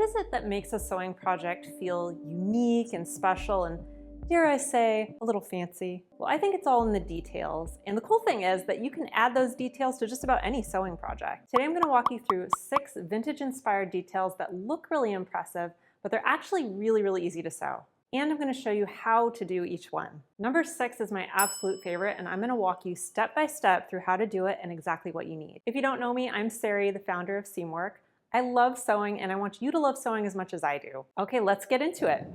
is it that makes a sewing project feel unique and special and, dare I say, a little fancy? Well, I think it's all in the details. And the cool thing is that you can add those details to just about any sewing project. Today I'm going to walk you through 6 vintage-inspired details that look really impressive, but they're actually really easy to sew. And I'm going to show you how to do each one. Number 6 is my absolute favorite, and I'm going to walk you step by step through how to do it and exactly what you need. If you don't know me, I'm Sarai, the founder of Seamwork. I love sewing, and I want you to love sewing as much as I do. Okay, let's get into it.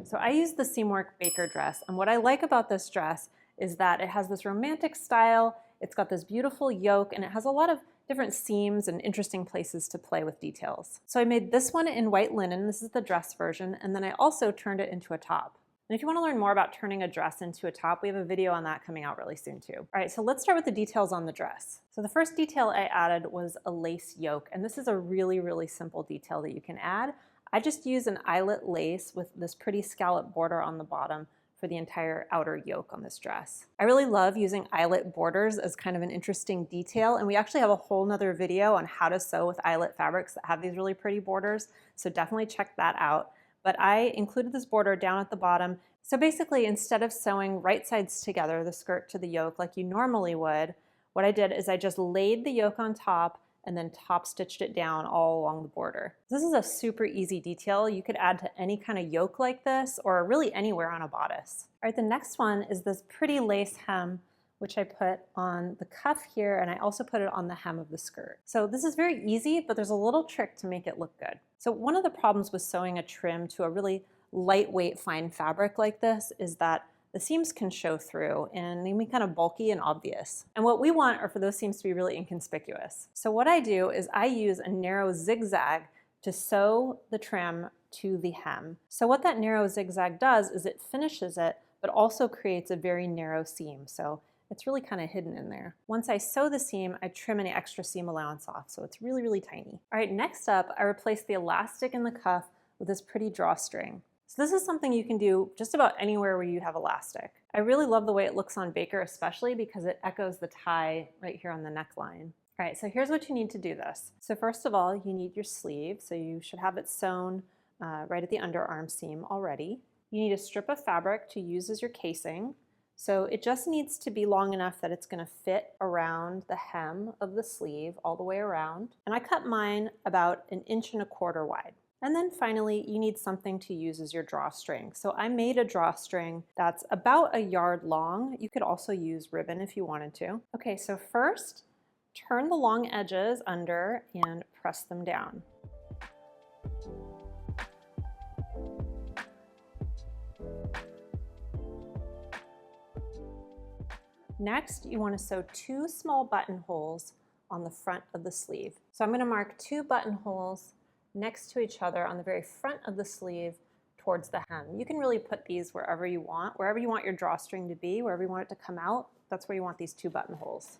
So I use the Seamwork Baker dress, and what I like about this dress is that it has this romantic style, it's got this beautiful yoke, and it has a lot of different seams and interesting places to play with details. So I made this one in white linen, this is the dress version, and then I also turned it into a top. And if you want to learn more about turning a dress into a top, we have a video on that coming out really soon too. All right, so let's start with the details on the dress. So the first detail I added was a lace yoke, and this is a really simple detail that you can add. I just use an eyelet lace with this pretty scallop border on the bottom for the entire outer yoke on this dress. I really love using eyelet borders as kind of an interesting detail, and we actually have a whole nother video on how to sew with eyelet fabrics that have these really pretty borders, so definitely check that out. But I included this border down at the bottom. So basically, instead of sewing right sides together, the skirt to the yoke like you normally would, what I did is I just laid the yoke on top and then top stitched it down all along the border. This is a super easy detail. You could add to any kind of yoke like this or really anywhere on a bodice. All right, the next one is this pretty lace hem, which I put on the cuff here, and I also put it on the hem of the skirt. So this is very easy, but there's a little trick to make it look good. So one of the problems with sewing a trim to a really lightweight fine fabric like this is that the seams can show through and they can be kind of bulky and obvious. And what we want are for those seams to be really inconspicuous. So what I do is I use a narrow zigzag to sew the trim to the hem. So what that narrow zigzag does is it finishes it, but also creates a very narrow seam. So it's really kind of hidden in there. Once I sew the seam, I trim any extra seam allowance off, so it's really tiny. All right, next up, I replace the elastic in the cuff with this pretty drawstring. So this is something you can do just about anywhere where you have elastic. I really love the way it looks on Baker, especially because it echoes the tie right here on the neckline. All right, so here's what you need to do this. So first of all, you need your sleeve, so you should have it sewn right at the underarm seam already. You need a strip of fabric to use as your casing. So it just needs to be long enough that it's going to fit around the hem of the sleeve all the way around. And I cut mine about 1.25 inches wide. And then finally, you need something to use as your drawstring. So I made a drawstring that's about 1 yard long. You could also use ribbon if you wanted to. Okay, so first, turn the long edges under and press them down. Next, you want to sew 2 small buttonholes on the front of the sleeve. So I'm going to mark 2 buttonholes next to each other on the very front of the sleeve towards the hem. You can really put these wherever you want your drawstring to be, wherever you want it to come out, that's where you want these 2 buttonholes.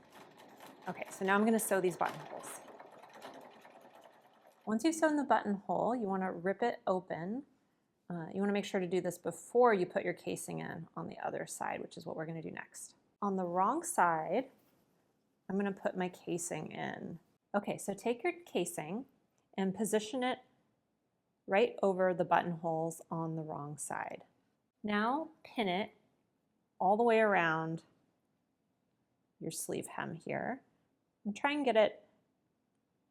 Okay, so now I'm going to sew these buttonholes. Once you've sewn the buttonhole, you want to rip it open. You want to make sure to do this before you put your casing in on the other side, which is what we're going to do next. On the wrong side, I'm going to put my casing in. Okay, so take your casing and position it right over the buttonholes on the wrong side. Now pin it all the way around your sleeve hem here and try and get it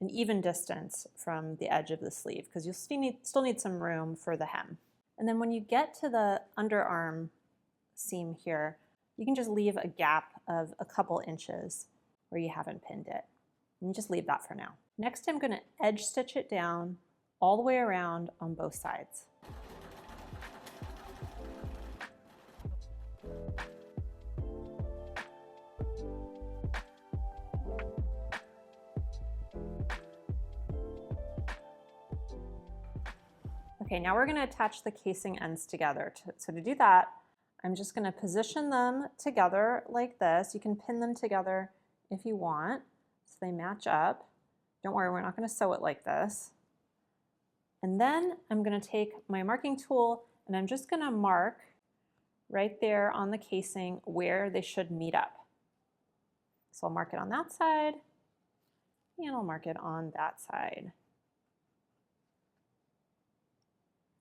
an even distance from the edge of the sleeve because you'll still need some room for the hem. And then when you get to the underarm seam here, you can just leave a gap of a couple inches where you haven't pinned it. And just leave that for now. Next, I'm going to edge stitch it down all the way around on both sides. Okay, now we're going to attach the casing ends together. So to do that, I'm just going to position them together like this. You can pin them together if you want so they match up. Don't worry, we're not going to sew it like this. And then I'm going to take my marking tool and I'm just going to mark right there on the casing where they should meet up. So I'll mark it on that side and I'll mark it on that side.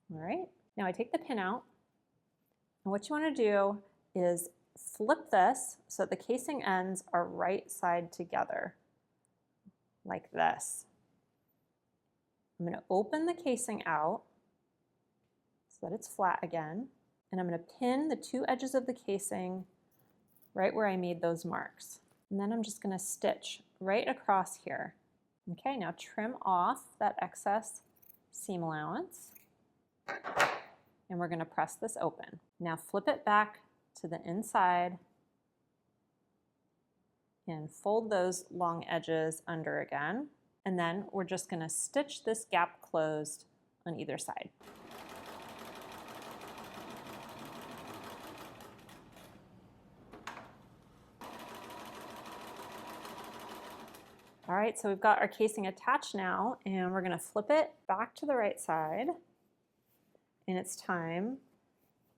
All right, now I take the pin out, and what you want to do is flip this so that the casing ends are right side together, like this. I'm going to open the casing out so that it's flat again, and I'm going to pin the two edges of the casing right where I made those marks. And then I'm just going to stitch right across here. Okay, now trim off that excess seam allowance, and we're going to press this open. Now flip it back to the inside and fold those long edges under again, and then we're just going to stitch this gap closed on either side. All right, so we've got our casing attached now, and we're going to flip it back to the right side, and it's time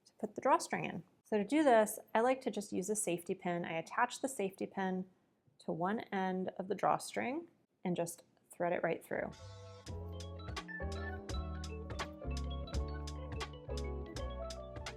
to put the drawstring in. So to do this, I like to just use a safety pin. I attach the safety pin to one end of the drawstring and just thread it right through.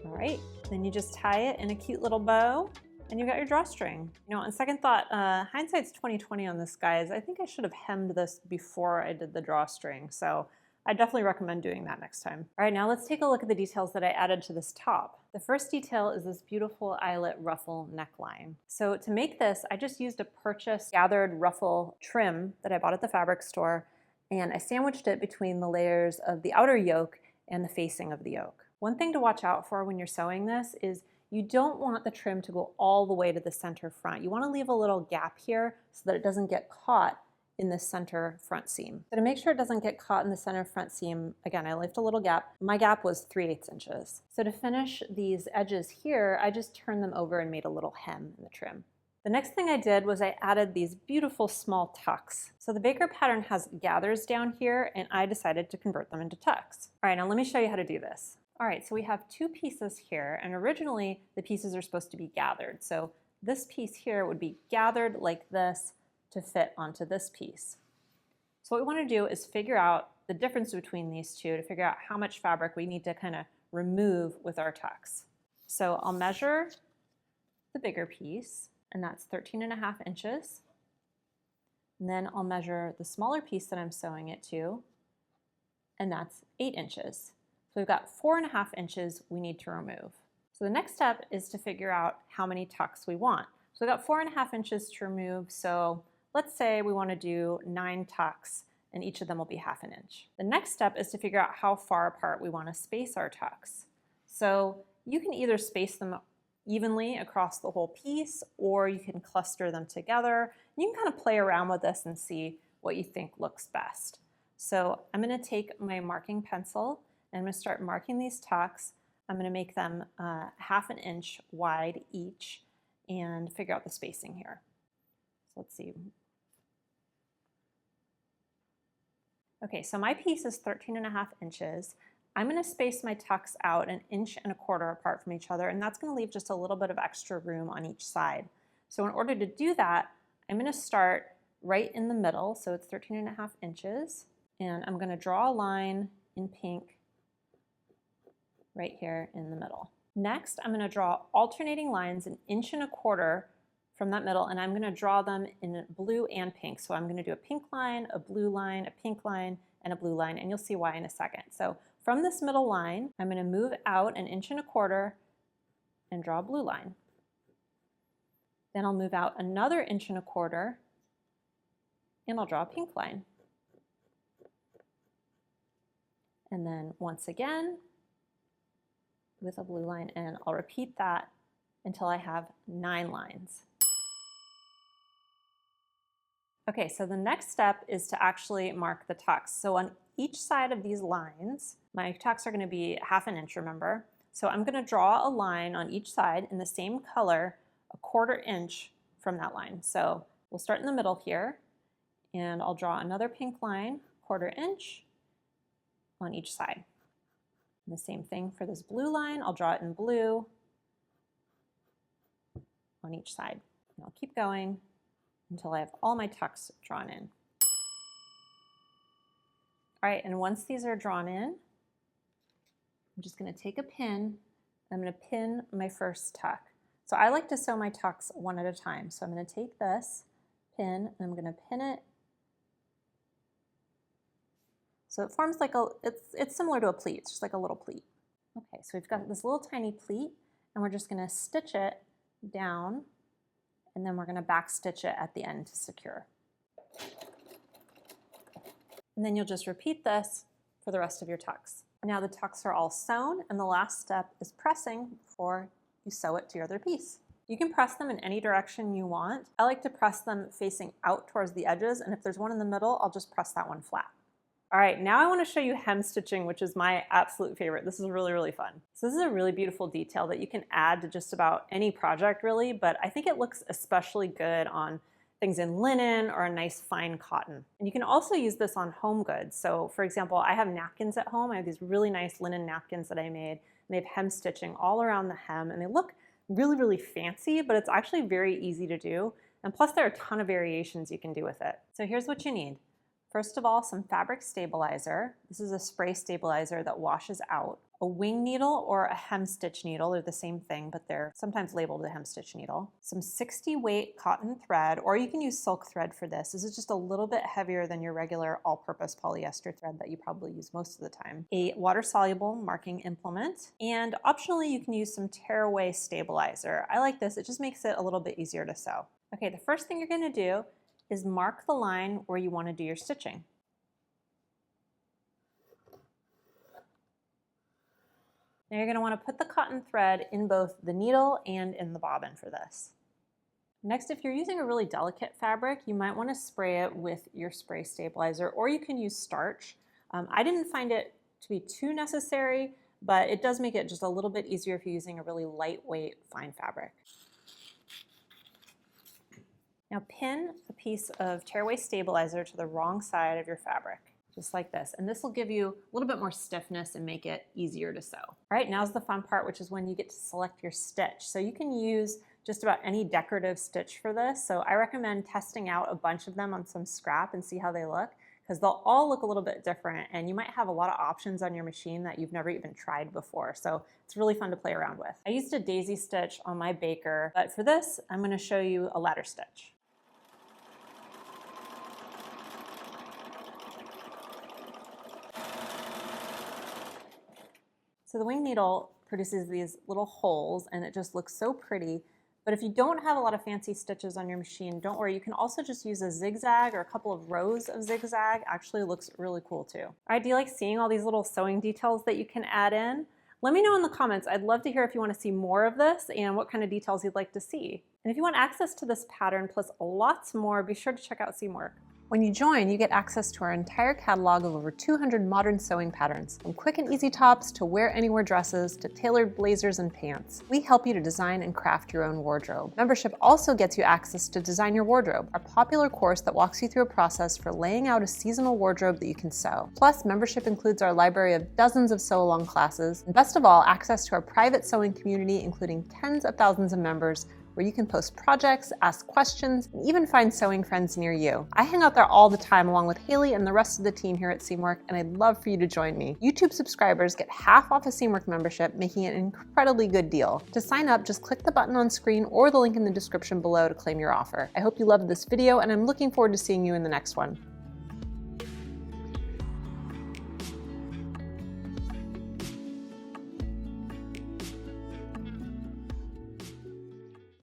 All right, then you just tie it in a cute little bow, and you got your drawstring. You know, on second thought, hindsight's 20/20 on this, guys. I think I should have hemmed this before I did the drawstring, so I definitely recommend doing that next time. All right, now let's take a look at the details that I added to this top. The first detail is this beautiful eyelet ruffle neckline. So to make this, I just used a purchased gathered ruffle trim that I bought at the fabric store, and I sandwiched it between the layers of the outer yoke and the facing of the yoke. One thing to watch out for when you're sewing this is you don't want the trim to go all the way to the center front. You want to leave a little gap here so that it doesn't get caught in the center front seam. So to make sure it doesn't get caught in the center front seam, again, I left a little gap. My gap was 3/8 inches. So to finish these edges here, I just turned them over and made a little hem in the trim. The next thing I did was I added these beautiful small tucks. So the Baker pattern has gathers down here, and I decided to convert them into tucks. All right, now let me show you how to do this. All right, so we have two pieces here, and originally the pieces are supposed to be gathered. So this piece here would be gathered like this to fit onto this piece. So what we want to do is figure out the difference between these two to figure out how much fabric we need to kind of remove with our tucks. So I'll measure the bigger piece, and that's 13.5 inches. And then I'll measure the smaller piece that I'm sewing it to, and that's 8 inches. So we've got 4.5 inches we need to remove. So the next step is to figure out how many tucks we want. So we've got 4.5 inches to remove, so let's say we want to do 9 tucks, and each of them will be 1/2 inch. The next step is to figure out how far apart we want to space our tucks. So you can either space them evenly across the whole piece, or you can cluster them together. You can kind of play around with this and see what you think looks best. So I'm going to take my marking pencil, and I'm going to start marking these tucks. I'm going to make them 1/2 inch wide each and figure out the spacing here. So let's see. Okay, so my piece is 13.5 inches. I'm going to space my tucks out 1.25 inches apart from each other, and that's going to leave just a little bit of extra room on each side. So in order to do that, I'm going to start right in the middle, so it's 13.5 inches, and I'm going to draw a line in pink right here in the middle. Next, I'm going to draw alternating lines 1.25 inches from that middle, and I'm going to draw them in blue and pink. So I'm going to do a pink line, a blue line, a pink line, and a blue line, and you'll see why in a second. So from this middle line, I'm going to move out 1.25 inches and draw a blue line. Then I'll move out another 1.25 inches and I'll draw a pink line. And then once again with a blue line, and I'll repeat that until I have 9 lines. Okay, so the next step is to actually mark the tucks. So on each side of these lines, my tucks are going to be 1/2 inch, remember? So I'm going to draw a line on each side in the same color, 1/4 inch from that line. So we'll start in the middle here, and I'll draw another pink line, 1/4 inch on each side. And the same thing for this blue line, I'll draw it in blue on each side. And I'll keep going until I have all my tucks drawn in. All right, and once these are drawn in, I'm just gonna take a pin, I'm gonna pin my first tuck. So I like to sew my tucks one at a time. So I'm gonna take this pin and I'm gonna pin it. So it forms like it's similar to a pleat, it's just like a little pleat. Okay, so we've got this little tiny pleat and we're just gonna stitch it down and then we're gonna back stitch it at the end to secure. And then you'll just repeat this for the rest of your tucks. Now the tucks are all sewn and the last step is pressing before you sew it to your other piece. You can press them in any direction you want. I like to press them facing out towards the edges, and if there's one in the middle, I'll just press that one flat. All right, now I want to show you hem stitching, which is my absolute favorite. This is really, really fun. So this is a really beautiful detail that you can add to just about any project really, but I think it looks especially good on things in linen or a nice fine cotton. And you can also use this on home goods. So for example, I have napkins at home. I have these really nice linen napkins that I made, and they have hem stitching all around the hem, and they look really, really fancy, but it's actually very easy to do. And plus there are a ton of variations you can do with it. So here's what you need. First of all, some fabric stabilizer. This is a spray stabilizer that washes out. A wing needle or a hem stitch needle, they're the same thing, but they're sometimes labeled a hem stitch needle. Some 60 weight cotton thread, or you can use silk thread for this. This is just a little bit heavier than your regular all-purpose polyester thread that you probably use most of the time. A water-soluble marking implement, and optionally you can use some tearaway stabilizer. I like this, it just makes it a little bit easier to sew. Okay, the first thing you're gonna do is mark the line where you want to do your stitching. Now you're going to want to put the cotton thread in both the needle and in the bobbin for this. Next, if you're using a really delicate fabric, you might want to spray it with your spray stabilizer, or you can use starch. I didn't find it to be too necessary, but it does make it just a little bit easier if you're using a really lightweight fine fabric. Now pin a piece of tearaway stabilizer to the wrong side of your fabric, just like this. And this will give you a little bit more stiffness and make it easier to sew. All right, now's the fun part, which is when you get to select your stitch. So you can use just about any decorative stitch for this. So I recommend testing out a bunch of them on some scrap and see how they look, because they'll all look a little bit different and you might have a lot of options on your machine that you've never even tried before. So it's really fun to play around with. I used a daisy stitch on my baker, but for this, I'm going to show you a ladder stitch. So the wing needle produces these little holes and it just looks so pretty. But if you don't have a lot of fancy stitches on your machine, don't worry, you can also just use a zigzag or a couple of rows of zigzag. Actually looks really cool too. All right, do you like seeing all these little sewing details that you can add in? Let me know in the comments. I'd love to hear if you want to see more of this and what kind of details you'd like to see. And if you want access to this pattern plus lots more, be sure to check out Seamwork. When you join, you get access to our entire catalog of over 200 modern sewing patterns, from quick and easy tops to wear anywhere dresses to tailored blazers and pants. We help you to design and craft your own wardrobe. Membership also gets you access to Design Your Wardrobe, our popular course that walks you through a process for laying out a seasonal wardrobe that you can sew. Plus, membership includes our library of dozens of sew-along classes, and best of all, access to our private sewing community, including tens of thousands of members, where you can post projects, ask questions, and even find sewing friends near you. I hang out there all the time along with Haley and the rest of the team here at Seamwork, and I'd love for you to join me. YouTube subscribers get half off a Seamwork membership, making it an incredibly good deal. To sign up, just click the button on screen or the link in the description below to claim your offer. I hope you loved this video, and I'm looking forward to seeing you in the next one.